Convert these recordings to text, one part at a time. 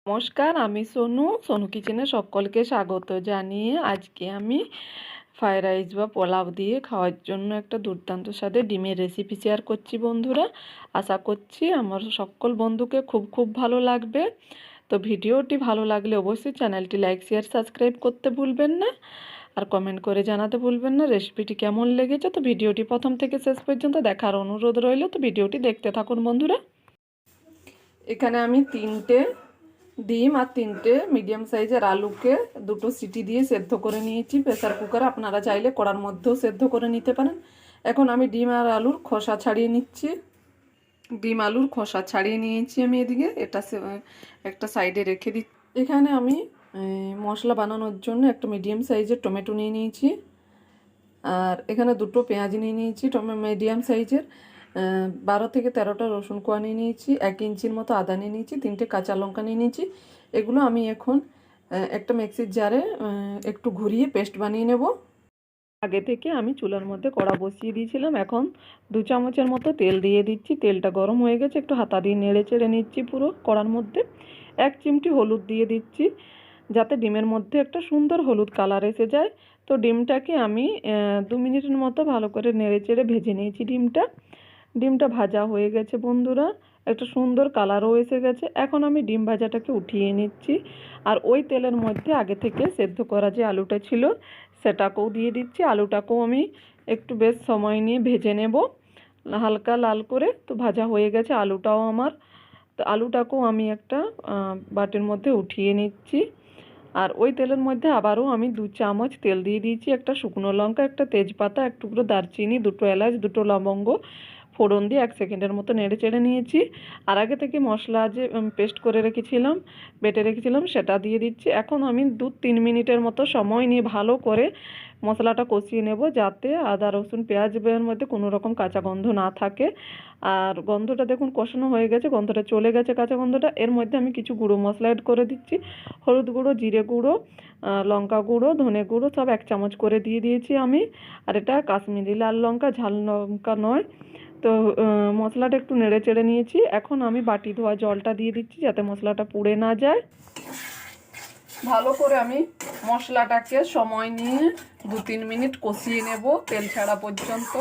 নমস্কার, আমি সোনু। সোনু কিচেনে সকলকে স্বাগত জানিয়ে আজকে আমি ফ্রাইড রাইস বা পোলাও দিয়ে খাওয়ার জন্য একটা দুর্দান্ত স্বাদের ডিমের রেসিপি শেয়ার করছি বন্ধুরা। আশা করছি আমার সকল বন্ধুকে খুব খুব ভালো লাগবে। তো ভিডিওটি ভালো লাগলে অবশ্যই চ্যানেলটি লাইক শেয়ার সাবস্ক্রাইব করতে ভুলবেন না, আর কমেন্ট করে জানাতে ভুলবেন না রেসিপিটি কেমন লেগেছে। তো ভিডিওটি প্রথম থেকে শেষ পর্যন্ত দেখার অনুরোধ রইল। তো ভিডিওটি দেখতে থাকুন বন্ধুরা। এখানে আমি 3টে ডিম আর 3টে মিডিয়াম সাইজের আলুকে 2টো সিটি দিয়ে সেদ্ধ করে নিয়েছি প্রেসার কুকারে। আপনারা চাইলে কড়ার মধ্যেও সেদ্ধ করে নিতে পারেন। এখন আমি ডিম আর আলুর খোসা ছাড়িয়ে নিচ্ছি। ডিম আলুর খোসা ছাড়িয়ে নিয়েছি আমি এদিকে, এটা একটা সাইডে রেখে দিচ্ছি। এখানে আমি মশলা বানানোর জন্য একটা মিডিয়াম সাইজের টমেটো নিয়ে নিয়েছি, আর এখানে 2টো পেঁয়াজ নিয়ে নিয়েছি মিডিয়াম সাইজের, 12 থেকে 13টা রসুন কোয়া নিয়ে নিয়েছি, 1 ইঞ্চির মতো আদা নিয়ে নিয়েছি, 3টে কাঁচা লঙ্কা নিয়ে নিয়েছি। এগুলো আমি এখন একটা মিক্সির জারে একটু ঘুরিয়ে পেস্ট বানিয়ে নেব। আগে থেকে আমি চুলার মধ্যে কড়া বসিয়ে দিয়েছিলাম। এখন 2 চামচের মতো তেল দিয়ে দিচ্ছি। তেলটা গরম হয়ে গেছে, একটু হাতা দিয়ে নেড়ে চেড়ে নিচ্ছি পুরো কড়ার মধ্যে। 1 চিমটি হলুদ দিয়ে দিচ্ছি যাতে ডিমের মধ্যে একটা সুন্দর হলুদ কালার এসে যায়। তো ডিমটাকে আমি 2 মিনিটের মতো ভালো করে নেড়ে চেড়ে ভেজে নিয়েছি। ডিমটা ভাজা হয়ে গেছে বন্ধুরা, একটা সুন্দর কালারও এসে গেছে। এখন আমি ডিম ভাজাটাকে উঠিয়ে নিচ্ছি, আর ওই তেলের মধ্যে আগে থেকে সেদ্ধ করা যে আলুটা ছিল সেটাকেও দিয়ে দিচ্ছি। আলুটাকেও আমি একটু বেশ সময় নিয়ে ভেজে নেব হালকা লাল করে। তো ভাজা হয়ে গেছে আলুটাও আমার। তো আলুটাকেও আমি একটা বাটির মধ্যে উঠিয়ে নিচ্ছি। আর ওই তেলের মধ্যে আবারও আমি 2 চামচ তেল দিয়ে দিয়েছি। একটা শুকনো লঙ্কা, একটা তেজপাতা, এক টুকরো দারচিনি, 2টো এলাচ, 2টো লবঙ্গ ফোড়ন দিয়ে 1 সেকেন্ডের মতো নেড়ে চেড়ে নিয়েছি। আর আগে থেকে মশলা যে পেস্ট করে রেখেছিলাম, বেটে রেখেছিলাম, সেটা দিয়ে দিচ্ছি। এখন আমি 2-3 মিনিটের মতো সময় নিয়ে ভালো করে মশলাটা কষিয়ে নেব, যাতে আদা রসুন পেঁয়াজের মধ্যে কোনো রকম কাঁচা গন্ধ না থাকে। আর গন্ধটা দেখুন কষানো হয়ে গেছে, গন্ধটা চলে গেছে কাঁচা গন্ধটা। এর মধ্যে আমি কিছু গুঁড়ো মশলা অ্যাড করে দিচ্ছি। হলুদ গুঁড়ো, জিরে গুঁড়ো, লঙ্কা গুঁড়ো, ধনে গুঁড়ো সব 1 চামচ করে দিয়ে দিয়েছি আমি। আর এটা কাশ্মীরি লাল লঙ্কা, ঝাল লঙ্কা নয়। তো মশলাটা একটু নেড়ে চেড়ে নিয়েছি। এখন আমি বাটি ধোয়া জলটা দিয়ে দিচ্ছি যাতে মশলাটা পুড়ে না যায়। ভালো করে আমি মশলাটাকে সময় নিয়ে 2-3 মিনিট কষিয়ে নেব তেল ছাড়া পর্যন্ত।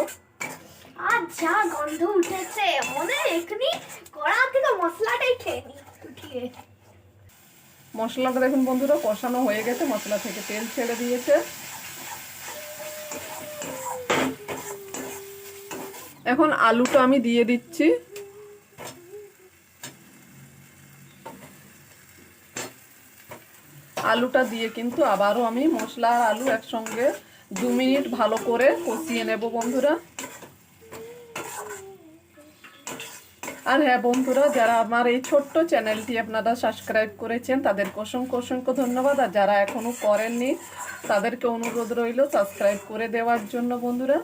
আর যা গন্ধ উঠেছে, মনে এখনি কড়া থেকে মশলাটাই খেয়ে নি উঠিয়ে। মশলাটা দেখুন বন্ধুরা কষানো হয়ে গেছে, মশলা থেকে তেল ছেড়ে দিয়েছে। এখন আলুটা আমি দিয়ে দিচ্ছি। আলুটা দিয়ে কিন্তু আবারও আমি মশলা আর আলু একসঙ্গে 2 মিনিট ভালো করে কষিয়ে নেব বন্ধুরা। আর হ্যাঁ বন্ধুরা, যারা আমার এই ছোট্ট চ্যানেলটি আপনারা সাবস্ক্রাইব করেছেন তাদেরকে অসংখ্য অসংখ্য ধন্যবাদ। আর যারা এখনও করেননি তাদেরকে অনুরোধ রইল সাবস্ক্রাইব করে দেওয়ার জন্য বন্ধুরা।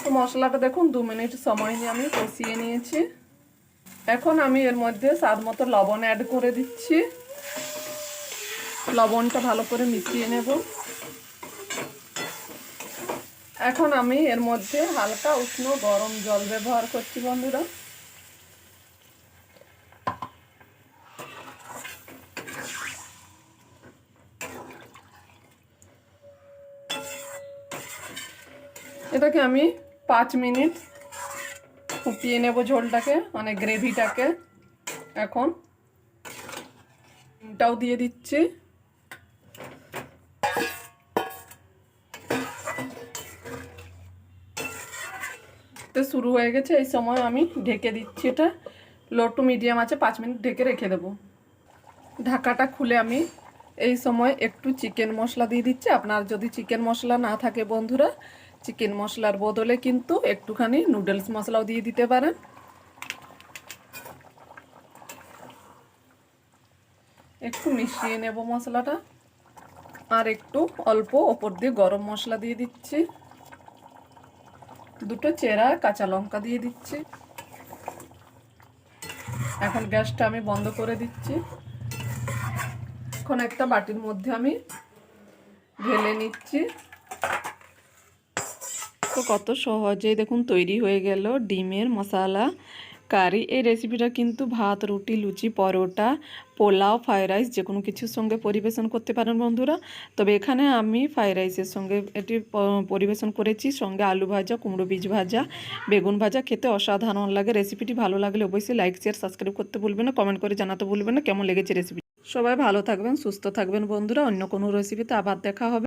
তো মশলাটা দেখুন 2 মিনিট সময় নিয়ে আমি কষিয়ে নিয়েছি। এখন আমি এর মধ্যে স্বাদ মতো লবণ অ্যাড করে দিচ্ছি। লবণটা ভালো করে মিশিয়ে নেব। এখন আমি এর মধ্যে হালকা উষ্ণ গরম জল ব্যবহার করছি বন্ধুরা। এটাকে আমি 5 মিনিট ফুটিয়ে নেব ঝোলটাকে, মানে গ্রেভিটাকে। এখন ডিমটাও দিয়ে দিচ্ছি। তো শুরু হয়ে গেছে, এই সময় আমি ঢেকে দিচ্ছি। এটা লো টু মিডিয়াম আছে, 5 মিনিট ঢেকে রেখে দেব। ঢাকাটা খুলে আমি এই সময় একটু চিকেন মশলা দিয়ে দিচ্ছি। আপনার যদি চিকেন মশলা না থাকে বন্ধুরা, চিকেন মশলার বদলে কিন্তু একটুখানি নুডলস মশলাও দিয়ে দিতে পারেন। একটু মিশিয়ে নেব মশলাটা। আর একটু অল্প ওপর দিয়ে গরম মশলা দিয়ে দিচ্ছি। 2টো চেরা কাঁচা লঙ্কা দিয়ে দিচ্ছি। এখন গ্যাসটা আমি বন্ধ করে দিচ্ছি। এখন একটা বাটির মধ্যে আমি ঢেলে নিচ্ছি। তো কত সহজেই দেখুন তৈরি হয়ে গেল ডিমের মশালা কারি। এই রেসিপিটা কিন্তু ভাত, রুটি, লুচি, পরোটা, পোলাও, ফ্রাইড রাইস যে কোনো কিছুর সঙ্গে পরিবেশন করতে পারেন বন্ধুরা। তবে এখানে আমি ফ্রাইড রাইসের সঙ্গে এটি পরিবেশন করেছি, সঙ্গে আলু ভাজা, কুমড়ো বীজ ভাজা, বেগুন ভাজা। খেতে অসাধারণ লাগে। রেসিপিটি ভালো লাগলে অবশ্যই লাইক, শেয়ার, সাবস্ক্রাইব করতে ভুলবেন না, কমেন্ট করে জানাতে ভুলবেন না কেমন লেগেছে রেসিপি। সবাই ভালো থাকবেন, সুস্থ থাকবেন বন্ধুরা। অন্য কোনো রেসিপিতে আবার দেখা হবে।